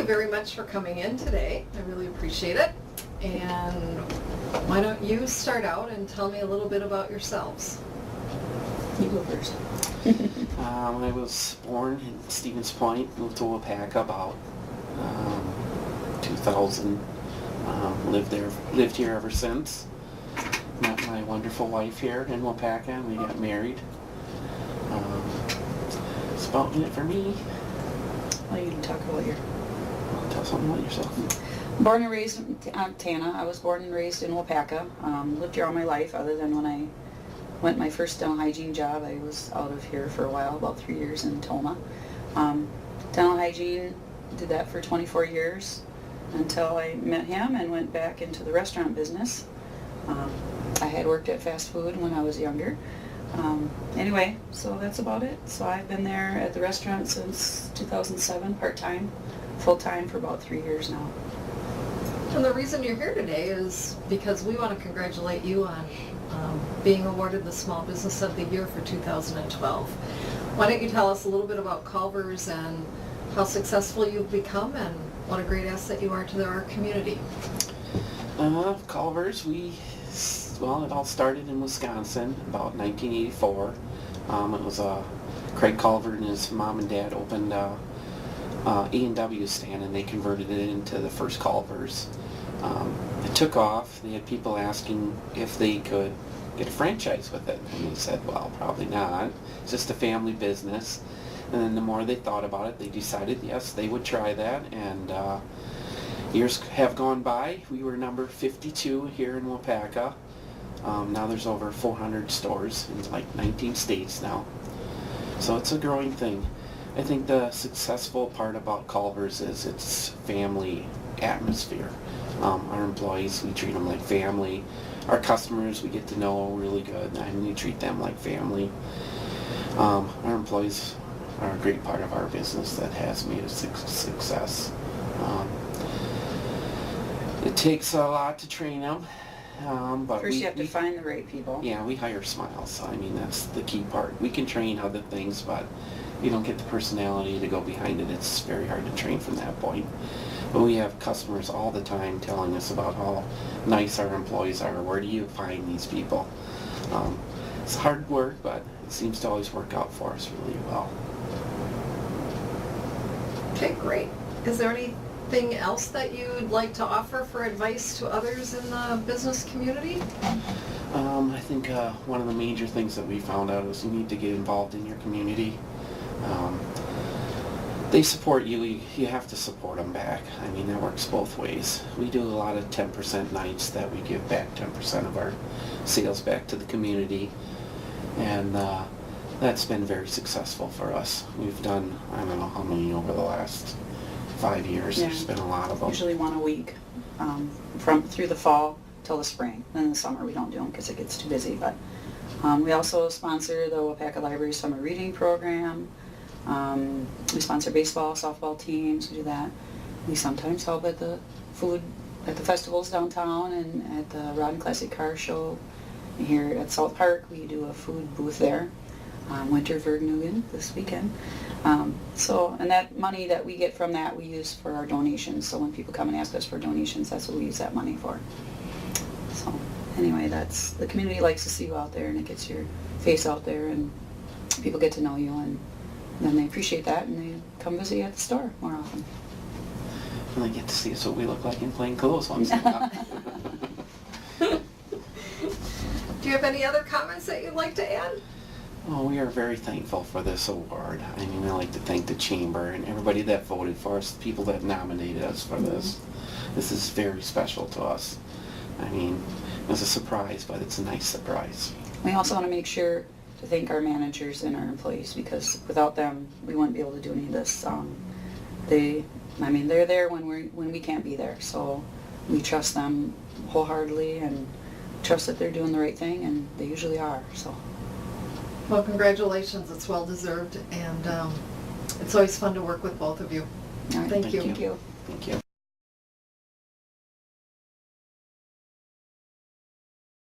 you very much for coming in today. I really appreciate it. And why don't you start out and tell me a little bit about yourselves? You go first. I was born in Stevens Point, moved to Waupaca about 2000. Lived here ever since. Met my wonderful wife here in Waupaca, and we got married. That's about it for me. Well, you can talk about your... Tell something about yourself. Born and raised in Tana. I was born and raised in Waupaca. Lived here all my life, other than when I went my first dental hygiene job. I was out of here for a while, about 3 years in Toma. Dental hygiene, did that for 24 years until I met him and went back into the restaurant business. I had worked at fast food when I was younger. Anyway, so that's about it. So I've been there at the restaurant since 2007, part-time, full-time for about 3 years now. And the reason you're here today is because we want to congratulate you on being awarded the Small Business of the Year for 2012. Why don't you tell us a little bit about Culver's and how successful you've become and what a great asset you are to our community. Culver's, it all started in Wisconsin about 1984. It was Craig Culver and his mom and dad opened A&W stand, and they converted it into the first Culver's. It took off. They had people asking if they could get a franchise with it, and they said, well, probably not. It's just a family business. And then the more they thought about it, they decided, yes, they would try that, and years have gone by. We were number 52 here in Waupaca. Now there's over 400 stores in like 19 states now. So it's a growing thing. I think the successful part about Culver's is its family atmosphere. Our employees, we treat them like family. Our customers, we get to know really good, and we treat them like family. Our employees are a great part of our business that has made a success. It takes a lot to train them. But First you have to find the right people. Yeah, we hire smiles. I mean, that's the key part. We can train other things, but you don't get the personality to go behind it. It's very hard to train from that point. But we have customers all the time telling us about how nice our employees are. Where do you find these people? It's hard work, but it seems to always work out for us really well. Okay, great. Is there anything else that you'd like to offer for advice to others in the business community? I think one of the major things that we found out is you need to get involved in your community. They support you, you have to support them back. I mean, that works both ways. We do a lot of 10% nights that we give back 10% of our sales back to the community, and that's been very successful for us. We've done, I don't know how many over the last 5 years. Yeah. There's been a lot of them. Usually one a week, through the fall till the spring. Then in the summer we don't do them because it gets too busy. But we also sponsor the Waupaca Library Summer Reading Program. We sponsor baseball, softball teams. We do that. We sometimes help at the festivals downtown and at the Rod and Classic Car Show here at South Park. We do a food booth there. Winter Vergnügen this weekend. And that money that we get from that we use for our donations. So when people come and ask us for donations, that's what we use that money for. So anyway, the community likes to see you out there, and it gets your face out there, and people get to know you, and then they appreciate that, and they come visit you at the store more often. And they get to see us what we look like in plain clothes once in a while. Do you have any other comments that you'd like to add? Well, we are very thankful for this award. I mean, I like to thank the Chamber and everybody that voted for us, the people that nominated us for this. This is very special to us. I mean, it was a surprise, but it's a nice surprise. We also want to make sure to thank our managers and our employees, because without them, we wouldn't be able to do any of this. They're there when we can't be there, so we trust them wholeheartedly and trust that they're doing the right thing, and they usually are. So. Well, congratulations. It's well deserved, and it's always fun to work with both of you. All right. Thank you. Thank you. Thank you.